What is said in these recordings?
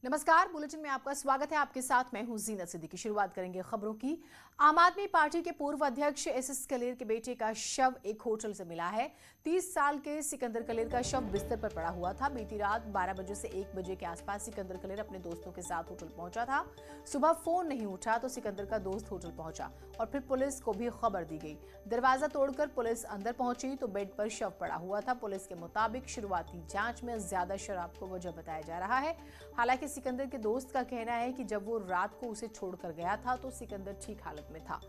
नमस्कार, बुलेटिन में आपका स्वागत है। आपके साथ मैं हूं जीनत सिद्दीकी। शुरुआत करेंगे खबरों की। आम आदमी पार्टी के पूर्व अध्यक्ष एसएस कलेर के बेटे का शव एक होटल से मिला है। 30 साल के सिकंदर कलेर का शव बिस्तर पर पड़ा हुआ था। बीती रात 12 बजे से 1 बजे के आसपास सिकंदर कलेर अपने दोस्तों के साथ होटल पहुंचा था। सुबह फोन नहीं उठा तो सिकंदर का दोस्त होटल पहुंचा और फिर पुलिस को भी खबर दी गई। दरवाजा तोड़कर पुलिस अंदर पहुंची तो बेड पर शव पड़ा हुआ था। पुलिस के मुताबिक शुरुआती जांच में ज्यादा शराब को वजह बताया जा रहा है। हालांकि सिकंदर के दोस्त का कहना है कि जब वो रात को उसे छोड़कर गया था तो सिकंदर ठीक हालत में था।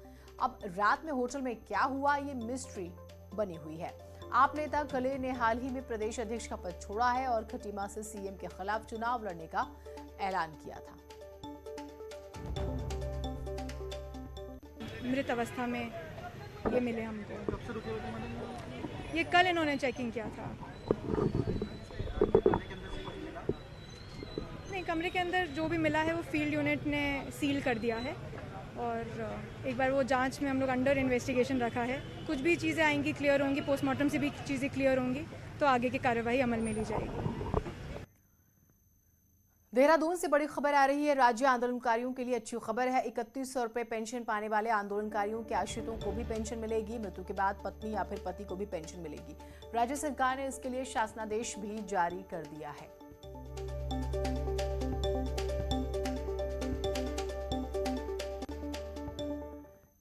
अब रात में होटल में क्या हुआ, ये मिस्ट्री बनी हुई है। आप नेता कलेर ने हाल ही में प्रदेश अध्यक्ष का पद छोड़ा है और खटीमा से सीएम के खिलाफ चुनाव लड़ने का ऐलान किया था। मृत अवस्था में ये मिले हमको। ये कल इन्होंने चेकिंग किया था। नहीं, कमरे के अंदर जो भी मिला है वो फील्ड यूनिट ने सील कर दिया है और एक बार वो जांच में हम लोग अंडर इन्वेस्टिगेशन रखा है। कुछ भी चीज़ें आएंगी, क्लियर होंगी, पोस्टमार्टम से भी चीज़ें क्लियर होंगी तो आगे की कार्यवाही अमल में ली जाएगी। देहरादून से बड़ी खबर आ रही है। राज्य आंदोलनकारियों के लिए अच्छी खबर है। 3100 रुपए पेंशन पाने वाले आंदोलनकारियों के आश्रितों को भी पेंशन मिलेगी। मृत्यु के बाद पत्नी या फिर पति को भी पेंशन मिलेगी। राज्य सरकार ने इसके लिए शासनादेश भी जारी कर दिया है।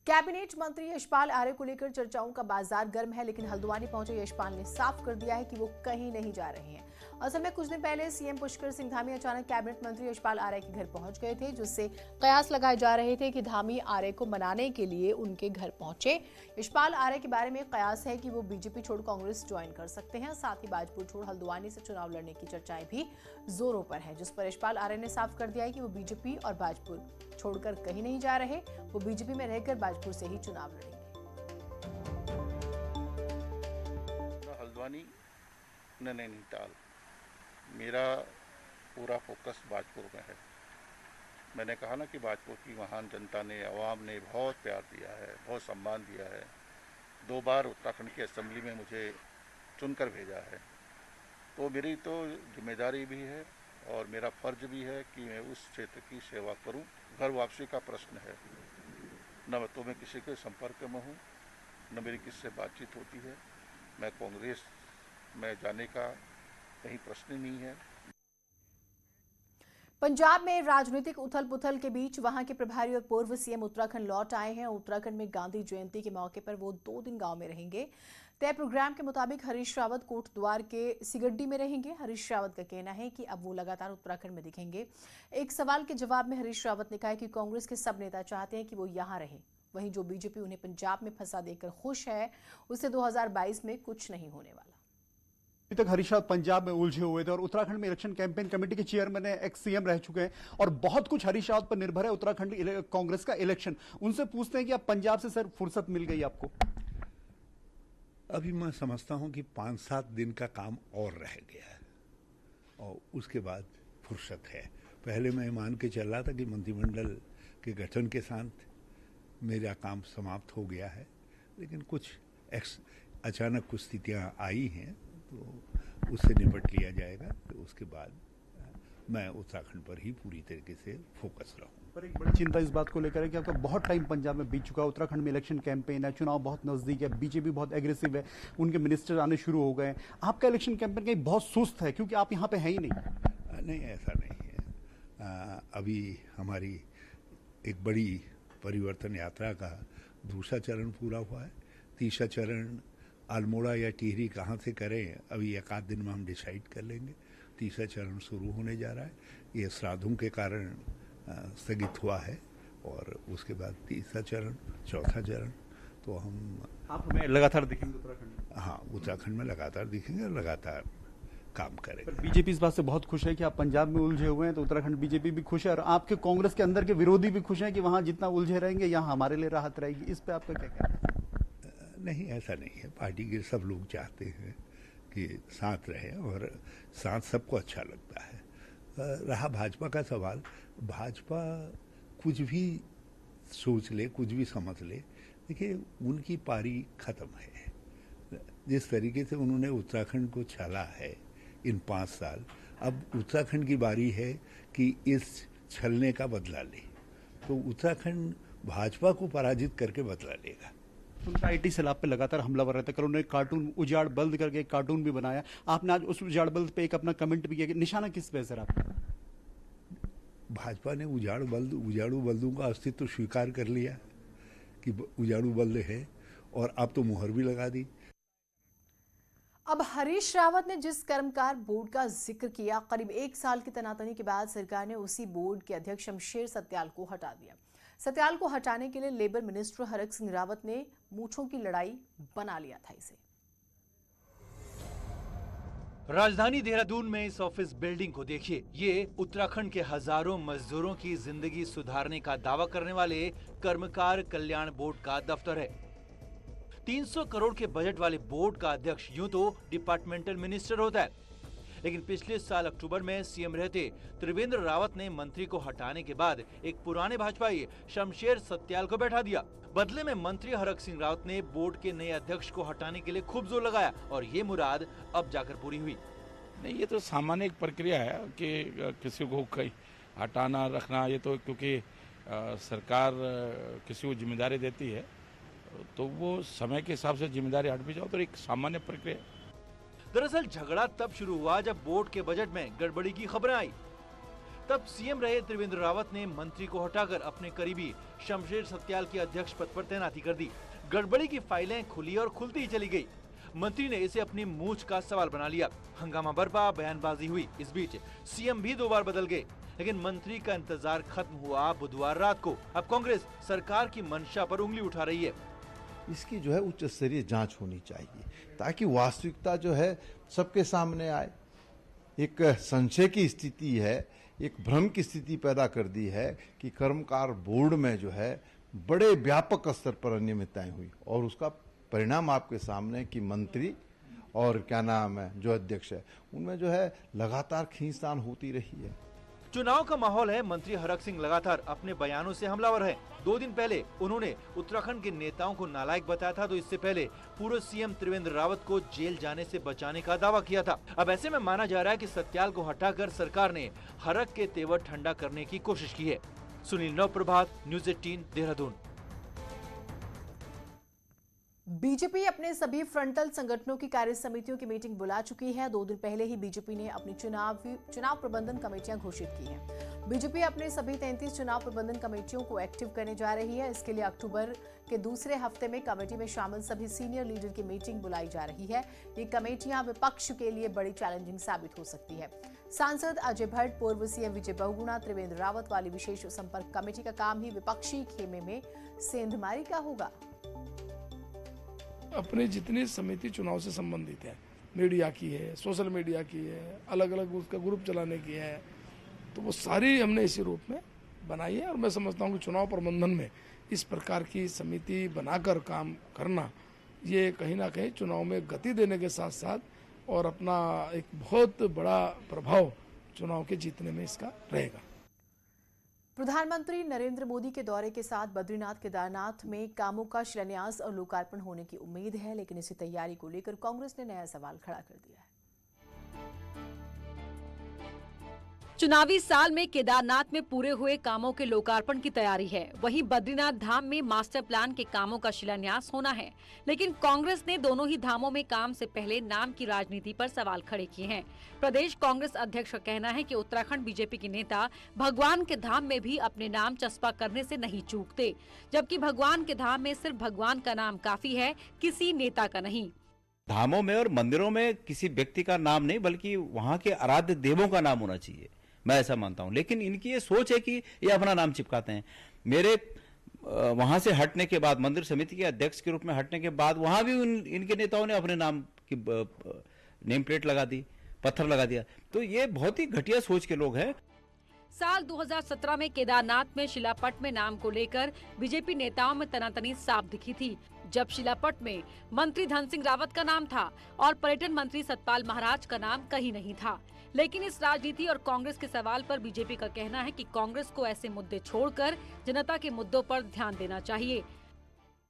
कैबिनेट मंत्री यशपाल आर्य को लेकर चर्चाओं का बाजार गर्म है, लेकिन हल्द्वानी पहुंचे यशपाल ने साफ कर दिया है कि वो कहीं नहीं जा रहे हैं। असल में कुछ दिन पहले सीएम पुष्कर सिंह धामी अचानक कैबिनेट मंत्री यशपाल आर्य के घर पहुंच गए थे, जिससे कयास लगाए जा रहे थे कि धामी आर्य को मनाने के लिए उनके घर पहुंचे। यशपाल आर्य के बारे में कयास है कि वो बीजेपी छोड़ कांग्रेस ज्वाइन कर सकते हैं। साथ ही बाजपुर छोड़ हल्द्वानी से चुनाव लड़ने की चर्चाएं भी जोरों पर है, जिस पर यशपाल आर्य ने साफ कर दिया है कि वो बीजेपी और बाजपुर छोड़कर कहीं नहीं जा रहे। वो बीजेपी में रहकर बाजपुर से ही चुनाव लड़ेंगे। हल्द्वानी नैनीताल, मेरा पूरा फोकस बाजपुर में है। मैंने कहा ना कि बाजपुर की महान जनता ने, आवाम ने बहुत प्यार दिया है, बहुत सम्मान दिया है। 2 बार उत्तराखंड की असेंबली में मुझे चुनकर भेजा है, तो मेरी तो जिम्मेदारी भी है और मेरा फर्ज भी है कि मैं उस क्षेत्र की सेवा करूं। घर वापसी का प्रश्न है, न तो मैं किसी के संपर्क में हूं, न मेरी किससे बातचीत होती है। मैं कांग्रेस में जाने का कहीं प्रश्न ही नहीं है। पंजाब में राजनीतिक उथल पुथल के बीच वहां के प्रभारी और पूर्व सीएम उत्तराखंड लौट आए हैं। उत्तराखंड में गांधी जयंती के मौके पर वो 2 दिन गांव में रहेंगे। तय प्रोग्राम के मुताबिक हरीश रावत कोटद्वार के सिगड्डी में रहेंगे। हरीश रावत का कहना है कि अब वो लगातार उत्तराखंड में दिखेंगे। एक सवाल के जवाब में हरीश रावत ने कहा कि कांग्रेस के सब नेता चाहते हैं कि वो यहाँ रहे, वहीं जो बीजेपी उन्हें पंजाब में फंसा देकर खुश है, उससे 2022 में कुछ नहीं होने वाला। अभी तक हरीश रावत पंजाब में उलझे हुए थे और उत्तराखंड में इलेक्शन कैंपेन कमेटी के चेयरमैन है, एक्स सीएम रह चुके हैं और बहुत कुछ हरीश रावत पर निर्भर है उत्तराखंड कांग्रेस का इलेक्शन। उनसे पूछते हैं कि अब पंजाब से सर फुर्सत मिल गई आपको? अभी मैं समझता हूं कि 5-7 दिन का काम और रह गया है और उसके बाद फुर्सत है। पहले मैं मान के चल रहा था कि मंत्रिमंडल के गठन के साथ मेरा काम समाप्त हो गया है, लेकिन कुछ अचानक कुछ स्थितियां आई हैं तो उससे निपट लिया जाएगा। तो उसके बाद मैं उत्तराखंड पर ही पूरी तरीके से फोकस रहूं। पर एक बड़ी चिंता इस बात को लेकर है कि आपका बहुत टाइम पंजाब में बीत चुका है, उत्तराखंड में इलेक्शन कैंपेन है, चुनाव बहुत नजदीक है, बीजेपी बहुत एग्रेसिव है, उनके मिनिस्टर आने शुरू हो गए। आपका इलेक्शन कैंपेन कहीं बहुत सुस्त है क्योंकि आप यहाँ पे हैं ही नहीं। नहीं, ऐसा नहीं है। अभी हमारी एक बड़ी परिवर्तन यात्रा का दूसरा चरण पूरा हुआ है। तीसरा चरण अल्मोड़ा या टिहरी कहाँ से करें, अभी 1-8 दिन में हम डिसाइड कर लेंगे। तीसरा चरण शुरू होने जा रहा है। ये श्राद्धों के कारण स्थगित हुआ है और उसके बाद तीसरा चरण, चौथा चरण। तो आप हमें लगातार दिखेंगे उत्तराखंड में? हाँ, उत्तराखंड में लगातार दिखेंगे और लगातार काम करेंगे। बीजेपी इस बात से बहुत खुश है कि आप पंजाब में उलझे हुए हैं, तो उत्तराखंड बीजेपी भी खुश है और आपके कांग्रेस के अंदर के विरोधी भी खुश हैं कि वहां जितना उलझे रहेंगे यहाँ हमारे लिए राहत रहेगी। इस पे आपका क्या कहना है? नहीं, ऐसा नहीं है। पार्टी के सब लोग चाहते हैं कि साथ रहे और साथ सबको अच्छा लगता है। रहा भाजपा का सवाल, भाजपा कुछ भी सोच ले, कुछ भी समझ ले, देखिए उनकी पारी खत्म है। जिस तरीके से उन्होंने उत्तराखंड को छाला है इन 5 साल, अब उत्तराखंड की बारी है कि इस छलने का बदला ले। तो उत्तराखंड भाजपा को पराजित करके बदला लेगा। उनका आईटी सैलाब पे लगातार हमला हो रहा था। कल उन्होंने कार्टून उजाड़ बल्द करके एक कार्टून भी बनाया। आपने आज उस उजाड़ बल्द पे एक अपना कमेंट भी किया कि निशाना किस पे है सर आपका? भाजपा ने उजाड़ू बल्दों का अस्तित्व स्वीकार कर लिया कि उजाड़ू बल्द है, और अब तो मुहर भी लगा दी। अब हरीश रावत ने जिस कर्मकार बोर्ड का जिक्र किया, करीब 1 साल की तनातनी के बाद सरकार ने उसी बोर्ड के अध्यक्ष शमशेर सत्याल को हटा दिया। सत्याल को हटाने के लिए लेबर मिनिस्टर हरक सिंह रावत ने मूंछों की लड़ाई बना लिया था इसे। राजधानी देहरादून में इस ऑफिस बिल्डिंग को देखिए। ये उत्तराखंड के हजारों मजदूरों की जिंदगी सुधारने का दावा करने वाले कर्मकार कल्याण बोर्ड का दफ्तर है। 300 करोड़ के बजट वाले बोर्ड का अध्यक्ष यूं तो डिपार्टमेंटल मिनिस्टर होता है, लेकिन पिछले साल अक्टूबर में सीएम रहते त्रिवेंद्र रावत ने मंत्री को हटाने के बाद एक पुराने भाजपाई शमशेर सत्याल को बैठा दिया। बदले में मंत्री हरक सिंह रावत ने बोर्ड के नए अध्यक्ष को हटाने के लिए खूब जोर लगाया और ये मुराद अब जाकर पूरी हुई। नहीं, ये तो सामान्य एक प्रक्रिया है कि किसी को कहीं हटाना रखना, ये तो क्योंकि सरकार किसी को जिम्मेदारी देती है तो वो समय के हिसाब से जिम्मेदारी हट भी जाओ, तो एक सामान्य प्रक्रिया। दरअसल झगड़ा तब शुरू हुआ जब बोर्ड के बजट में गड़बड़ी की खबरें आई। तब सीएम रहे त्रिवेंद्र रावत ने मंत्री को हटाकर अपने करीबी शमशेर सत्याल की अध्यक्ष पद पर तैनाती कर दी। गड़बड़ी की फाइलें खुली और खुलती ही चली गई। मंत्री ने इसे अपनी मूंछ का सवाल बना लिया। हंगामा बरपा, बयानबाजी हुई। इस बीच सीएम भी 2 बार बदल गए, लेकिन मंत्री का इंतजार खत्म हुआ बुधवार रात को। अब कांग्रेस सरकार की मंशा पर उंगली उठा रही है। इसकी जो है उच्च स्तरीय जांच होनी चाहिए ताकि वास्तविकता जो है सबके सामने आए। एक संशय की स्थिति है, एक भ्रम की स्थिति पैदा कर दी है कि कर्मकार बोर्ड में जो है बड़े व्यापक स्तर पर अनियमितताएं हुई, और उसका परिणाम आपके सामने कि मंत्री और क्या नाम है जो अध्यक्ष है उनमें जो है लगातार खींचतान होती रही है। चुनाव का माहौल है। मंत्री हरक सिंह लगातार अपने बयानों से हमलावर है। 2 दिन पहले उन्होंने उत्तराखंड के नेताओं को नालायक बताया था, तो इससे पहले पूर्व सीएम त्रिवेंद्र रावत को जेल जाने से बचाने का दावा किया था। अब ऐसे में माना जा रहा है कि सत्याल को हटाकर सरकार ने हरक के तेवर ठंडा करने की कोशिश की है। सुनील नवप्रभात, न्यूज़ 18 देहरादून। बीजेपी अपने सभी फ्रंटल संगठनों की कार्य समितियों की मीटिंग बुला चुकी है। 2 दिन पहले ही बीजेपी ने अपनी चुनाव प्रबंधन कमेटियां घोषित की हैं। बीजेपी अपने सभी 33 चुनाव प्रबंधन कमेटियों को एक्टिव करने जा रही है। इसके लिए अक्टूबर के दूसरे हफ्ते में कमेटी में शामिल सभी सीनियर लीडर की मीटिंग बुलाई जा रही है। ये कमेटियां विपक्ष के लिए बड़ी चैलेंजिंग साबित हो सकती है। सांसद अजय भट्ट, पूर्व सीएम विजय बहुगुणा, त्रिवेंद्र रावत वाली विशेष संपर्क कमेटी का काम ही विपक्षी खेमे में सेंधमारी का होगा। अपने जितनी समिति चुनाव से संबंधित है, मीडिया की है, सोशल मीडिया की है, अलग अलग उसका ग्रुप चलाने की है, तो वो सारी हमने इसी रूप में बनाई है। और मैं समझता हूँ कि चुनाव प्रबंधन में इस प्रकार की समिति बनाकर काम करना, ये कहीं ना कहीं चुनाव में गति देने के साथ साथ और अपना एक बहुत बड़ा प्रभाव चुनाव के जीतने में इसका रहेगा। प्रधानमंत्री नरेंद्र मोदी के दौरे के साथ बद्रीनाथ केदारनाथ में कामों का शिलान्यास और लोकार्पण होने की उम्मीद है, लेकिन इसी तैयारी को लेकर कांग्रेस ने नया सवाल खड़ा कर दिया है। चुनावी साल में केदारनाथ में पूरे हुए कामों के लोकार्पण की तैयारी है। वहीं बद्रीनाथ धाम में मास्टर प्लान के कामों का शिलान्यास होना है, लेकिन कांग्रेस ने दोनों ही धामों में काम से पहले नाम की राजनीति पर सवाल खड़े किए हैं। प्रदेश कांग्रेस अध्यक्ष का कहना है कि उत्तराखंड बीजेपी के नेता भगवान के धाम में भी अपने नाम चस्पा करने से नहीं चूकते, जबकि भगवान के धाम में सिर्फ भगवान का नाम काफी है, किसी नेता का नहीं। धामों में और मंदिरों में किसी व्यक्ति का नाम नहीं, बल्कि वहाँ के आराध्य देवों का नाम होना चाहिए, मैं ऐसा मानता हूं। लेकिन इनकी ये सोच है कि ये अपना नाम चिपकाते हैं। मेरे वहां से हटने के बाद, मंदिर समिति के अध्यक्ष के रूप में हटने के बाद, वहां भी इनके नेताओं ने अपने नाम की नेम प्लेट लगा दी, पत्थर लगा दिया। तो ये बहुत ही घटिया सोच के लोग हैं। साल 2017 में केदारनाथ में शिलापट में नाम को लेकर बीजेपी नेताओं में तनातनी साफ दिखी थी, जब शिलापट में मंत्री धन सिंह रावत का नाम था और पर्यटन मंत्री सतपाल महाराज का नाम कहीं नहीं था। लेकिन इस राजनीति और कांग्रेस के सवाल पर बीजेपी का कहना है कि कांग्रेस को ऐसे मुद्दे छोड़कर जनता के मुद्दों पर ध्यान देना चाहिए।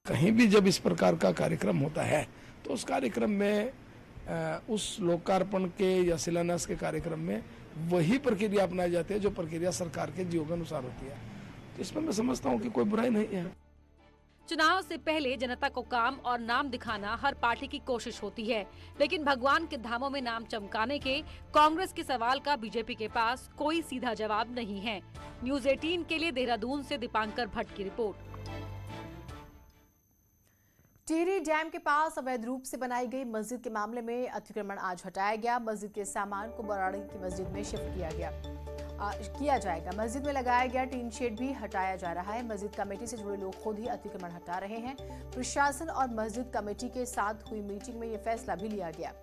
कहीं भी जब इस प्रकार का कार्यक्रम होता है तो उस कार्यक्रम में उस लोकार्पण के या शिलान्यास के कार्यक्रम में वही प्रक्रिया अपनाई जाती है जो प्रक्रिया सरकार के जीवों के अनुसार होती है। तो इसमें मैं समझता हूँ कि कोई बुराई नहीं है। चुनाव से पहले जनता को काम और नाम दिखाना हर पार्टी की कोशिश होती है, लेकिन भगवान के धामों में नाम चमकाने के कांग्रेस के सवाल का बीजेपी के पास कोई सीधा जवाब नहीं है। न्यूज़ 18 के लिए देहरादून से दीपांकर भट्ट की रिपोर्ट। टिहरी डैम के पास अवैध रूप से बनाई गई मस्जिद के मामले में अतिक्रमण आज हटाया गया। मस्जिद के सामान को बराड़ी की मस्जिद में शिफ्ट किया जाएगा। मस्जिद में लगाया गया टीन शेड भी हटाया जा रहा है। मस्जिद कमेटी से जुड़े लोग खुद ही अतिक्रमण हटा रहे हैं। प्रशासन और मस्जिद कमेटी के साथ हुई मीटिंग में ये फैसला भी लिया गया।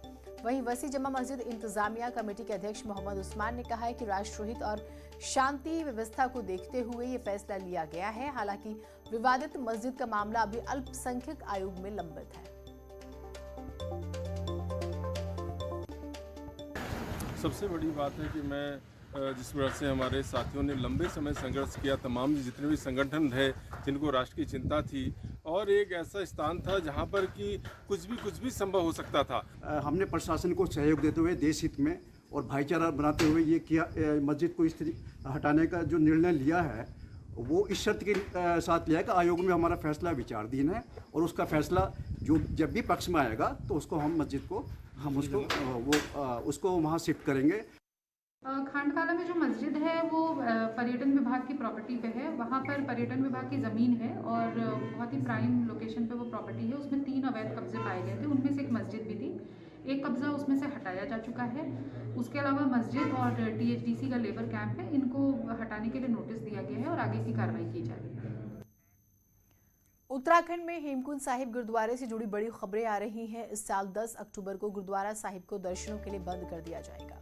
वहीं वसी जमा मस्जिद इंतजामिया कमेटी के अध्यक्ष मोहम्मद उस्मान ने कहा है कि राष्ट्रहित और शांति व्यवस्था को देखते हुए ये फैसला लिया गया है। हालांकि विवादित मस्जिद का मामला अभी अल्पसंख्यक आयोग में लंबित है। सबसे बड़ी बात है कि मैं जिस प्रकार से हमारे साथियों ने लंबे समय संघर्ष किया, तमाम जितने भी संगठन है जिनको राष्ट्र की चिंता थी, और एक ऐसा स्थान था जहां पर कि कुछ भी संभव हो सकता था। हमने प्रशासन को सहयोग देते हुए देश हित में और भाईचारा बनाते हुए ये किया, मस्जिद को इस हटाने का जो निर्णय लिया है वो इस शर्त के साथ लिया है कि आयोग में हमारा फैसला विचाराधीन है और उसका फैसला जो जब भी पक्ष में आएगा तो उसको हम मस्जिद को उसको वहाँ शिफ्ट करेंगे। खांडकाला में जो मस्जिद है वो पर्यटन विभाग की प्रॉपर्टी पे है। वहाँ पर पर्यटन विभाग की ज़मीन है और बहुत ही प्राइम लोकेशन पे वो प्रॉपर्टी है। उसमें 3 अवैध कब्जे पाए गए थे, उनमें से एक मस्जिद भी थी। एक कब्जा उसमें से हटाया जा चुका है। उसके अलावा मस्जिद और THDC का लेबर कैंप है, इनको हटाने के लिए नोटिस दिया गया है और आगे की कार्रवाई की जा रही है। उत्तराखंड में हेमकुंड साहिब गुरुद्वारे से जुड़ी बड़ी खबरें आ रही हैं। इस साल 10 अक्टूबर को गुरुद्वारा साहिब को दर्शनों के लिए बंद कर दिया जाएगा।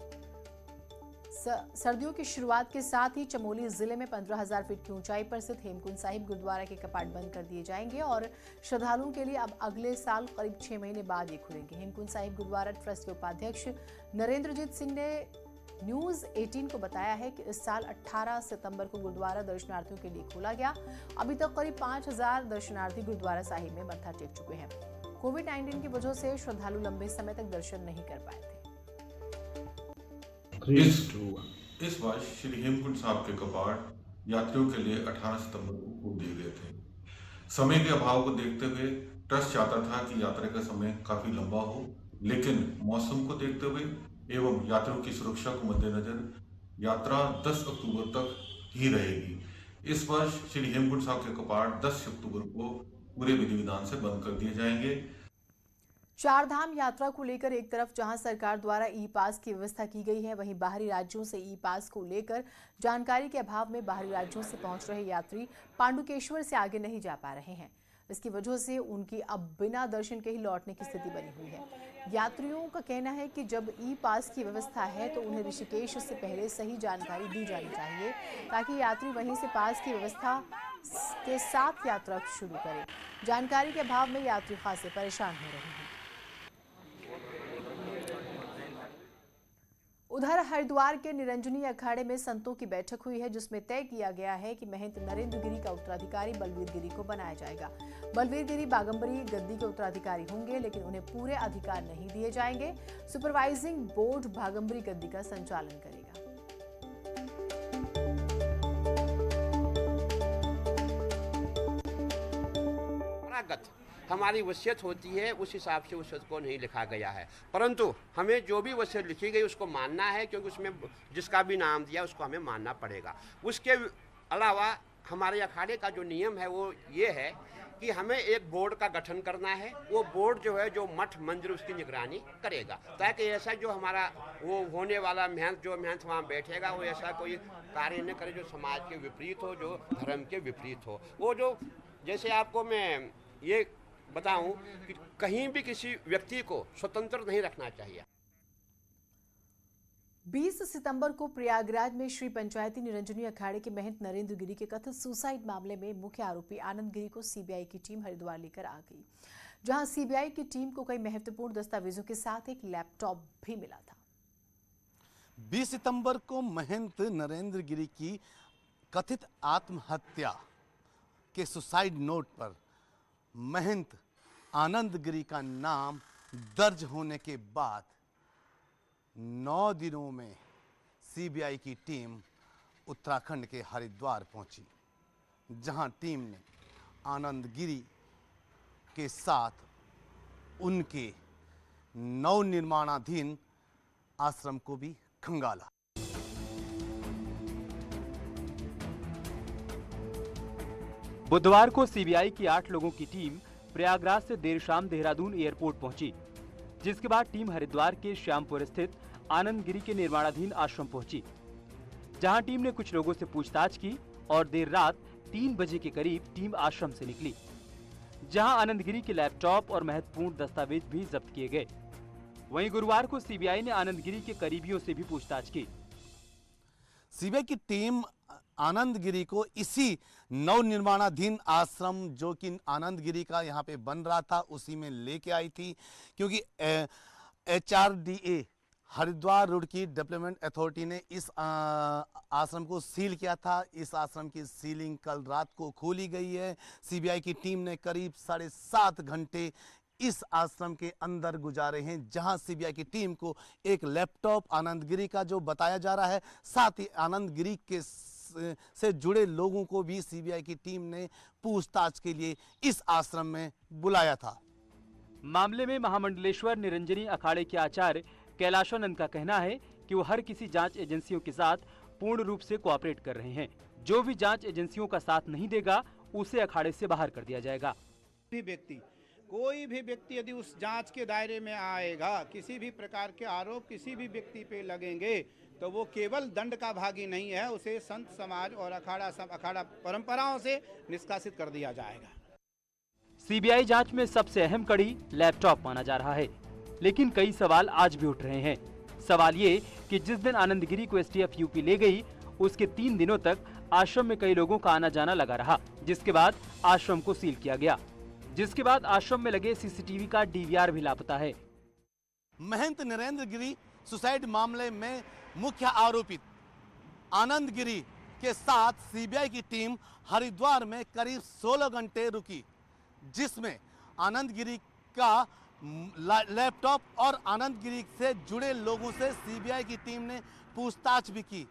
सर्दियों की शुरुआत के साथ ही चमोली जिले में 15,000 फीट की ऊंचाई पर स्थित हेमकुंड साहिब गुरुद्वारा के कपाट बंद कर दिए जाएंगे और श्रद्धालुओं के लिए अब अगले साल करीब 6 महीने बाद ये खुलेंगे। हेमकुंड साहिब गुरुद्वारा ट्रस्ट के उपाध्यक्ष नरेंद्रजीत सिंह ने न्यूज़ 18 को बताया है कि इस साल 18 सितंबर को गुरुद्वारा दर्शनार्थियों के लिए खोला गया। अभी तक करीब 5,000 दर्शनार्थी गुरुद्वारा साहिब में मत्था टेक चुके हैं। कोविड-19 की वजह से श्रद्धालु लंबे समय तक दर्शन नहीं कर पाए थे। इस वर्ष श्री हेमकुंड साहिब के कपाट यात्रियों के लिए 18 सितंबर को खोल दिए गए थे। समय के अभाव को देखते हुए ट्रस्ट चाहता था कि यात्रा का समय काफी लंबा हो, लेकिन मौसम को देखते हुए एवं यात्रियों की सुरक्षा को मद्देनजर यात्रा 10 अक्टूबर तक ही रहेगी। इस वर्ष श्री हेमकुंड साहिब के कपाट 10 अक्टूबर को पूरे विधि विधान से बंद कर दिए जाएंगे। चार धाम यात्रा को लेकर एक तरफ जहां सरकार द्वारा ई पास की व्यवस्था की गई है, वहीं बाहरी राज्यों से ई पास को लेकर जानकारी के अभाव में बाहरी राज्यों से पहुंच रहे यात्री पांडुकेश्वर से आगे नहीं जा पा रहे हैं। इसकी वजह से उनकी अब बिना दर्शन के ही लौटने की स्थिति बनी हुई है। यात्रियों का कहना है कि जब ई पास की व्यवस्था है तो उन्हें ऋषिकेश से पहले सही जानकारी दी जानी चाहिए ताकि यात्री वहीं से पास की व्यवस्था के साथ यात्रा शुरू करें। जानकारी के अभाव में यात्री खासे परेशान हो रहे हैं। उधर हरिद्वार के निरंजनी अखाड़े में संतों की बैठक हुई है, जिसमें तय किया गया है कि महंत नरेंद्र गिरी का उत्तराधिकारी बलवीर गिरी को बनाया जाएगा। बलवीर गिरी बागंबरी गद्दी के उत्तराधिकारी होंगे, लेकिन उन्हें पूरे अधिकार नहीं दिए जाएंगे। सुपरवाइजिंग बोर्ड बागंबरी गद्दी का संचालन करेगा। हमारी वसीयत होती है, उस हिसाब से वसीयत को नहीं लिखा गया है, परंतु हमें जो भी वसीयत लिखी गई उसको मानना है, क्योंकि उसमें जिसका भी नाम दिया उसको हमें मानना पड़ेगा। उसके अलावा हमारे अखाड़े का जो नियम है वो ये है कि हमें एक बोर्ड का गठन करना है। वो बोर्ड जो है जो मठ मंदिर उसकी निगरानी करेगा, ताकि ऐसा जो हमारा वो होने वाला महंत वहाँ बैठेगा वो ऐसा कोई कार्य न करे जो समाज के विपरीत हो, जो धर्म के विपरीत हो। वो जो जैसे आपको मैं ये बताऊं कि कहीं भी किसी व्यक्ति को स्वतंत्र नहीं रखना चाहिए। 20 सितंबर को प्रयागराज में श्री पंचायती निरंजनी अखाड़े के महंत नरेंद्र गिरी के कथित सुसाइड मामले में मुख्य आरोपी आनंद गिरी को सीबीआई की टीम हरिद्वार लेकर आ गई, जहां सीबीआई की टीम को कई महत्वपूर्ण दस्तावेजों के साथ एक लैपटॉप भी मिला था। 20 सितंबर को महंत नरेंद्र गिरी की कथित आत्महत्या के सुसाइड नोट पर महंत आनंद गिरी का नाम दर्ज होने के बाद 9 दिनों में सीबीआई की टीम उत्तराखंड के हरिद्वार पहुंची, जहां टीम ने आनंद गिरी के साथ उनके नवनिर्माणाधीन आश्रम को भी खंगाला। बुधवार को सीबीआई की 8 लोगों की टीम प्रयागराज से देर शाम देहरादून एयरपोर्ट पहुंची, जिसके बाद टीम हरिद्वार के श्यामपुर स्थित आनंद गिरी के निर्माणाधीन आश्रम पहुंची, जहां टीम ने कुछ लोगों से पूछताछ की और देर रात 3 बजे के करीब टीम आश्रम से निकली, जहां आनंद गिरी के लैपटॉप और महत्वपूर्ण दस्तावेज भी जब्त किए गए। वहीं गुरुवार को सीबीआई ने आनंद गिरी के करीबियों से भी पूछताछ की। सीबीआई की टीम आनंद गिरी को इसी नवनिर्माणाधीन आश्रम जो कि आनंद गिरी का यहाँ पे बन रहा था उसी में लेके आई थी, क्योंकि HRDA Haridwar Roorkee development authority ने इस आश्रम को सील किया था। इस आश्रम की सीलिंग कल रात को खोली गई है। सीबीआई की टीम ने करीब 7.5 घंटे इस आश्रम के अंदर गुजारे हैं, जहां सीबीआई की टीम को एक लैपटॉप आनंद गिरी का जो बताया जा रहा है, साथ ही आनंद गिरी के से जुड़े लोगों को भी सीबीआई की टीम ने पूछताछ के लिए इस आश्रम में बुलाया था। मामले में महामंडलेश्वर निरंजनी अखाड़े के आचार्य कैलाशानंद का कहना है कि वो हर किसी जांच एजेंसियों के साथ पूर्ण रूप से कोऑपरेट कर रहे हैं। जो भी जांच एजेंसियों का साथ नहीं देगा उसे अखाड़े से बाहर कर दिया जाएगा। कोई भी व्यक्ति यदि उस जांच के दायरे में आएगा, किसी भी प्रकार के आरोप किसी भी व्यक्ति पे लगेंगे, तो वो केवल दंड का भागी नहीं है, उसे संत समाज और अखाड़ा परंपराओं से निष्कासित कर दिया जाएगा। सीबीआई जांच में सबसे अहम कड़ी लैपटॉप माना जा रहा है, लेकिन कई सवाल आज भी उठ रहे हैं। सवाल ये कि जिस दिन आनंद गिरी को एसटीएफ यूपी ले गई, उसके 3 दिनों तक आश्रम में कई लोगों का आना जाना लगा रहा, जिसके बाद आश्रम को सील किया गया, जिसके बाद आश्रम में लगे सीसीटीवी का डीवीआर भी लापता है। महंत नरेंद्र गिरी सुसाइड मामले में मुख्य आरोपित आनंद गिरी के साथ सीबीआई की टीम हरिद्वार में करीब 16 घंटे रुकी, जिसमें आनंद गिरी का लैपटॉप और आनंद गिरी से जुड़े लोगों से सीबीआई की टीम ने पूछताछ भी की,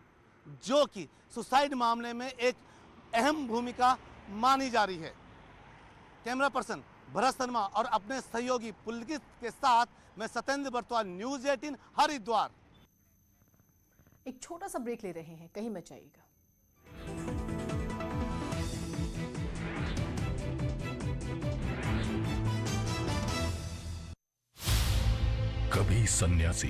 जो कि सुसाइड मामले में एक अहम भूमिका मानी जा रही है। कैमरा पर्सन भरत शर्मा और अपने सहयोगी पुलकित के साथ मैं सत्येंद्र बर्तवाल, न्यूज़ 18 हरिद्वार। एक छोटा सा ब्रेक ले रहे हैं, कहीं मत जाइएगा। कभी सन्यासी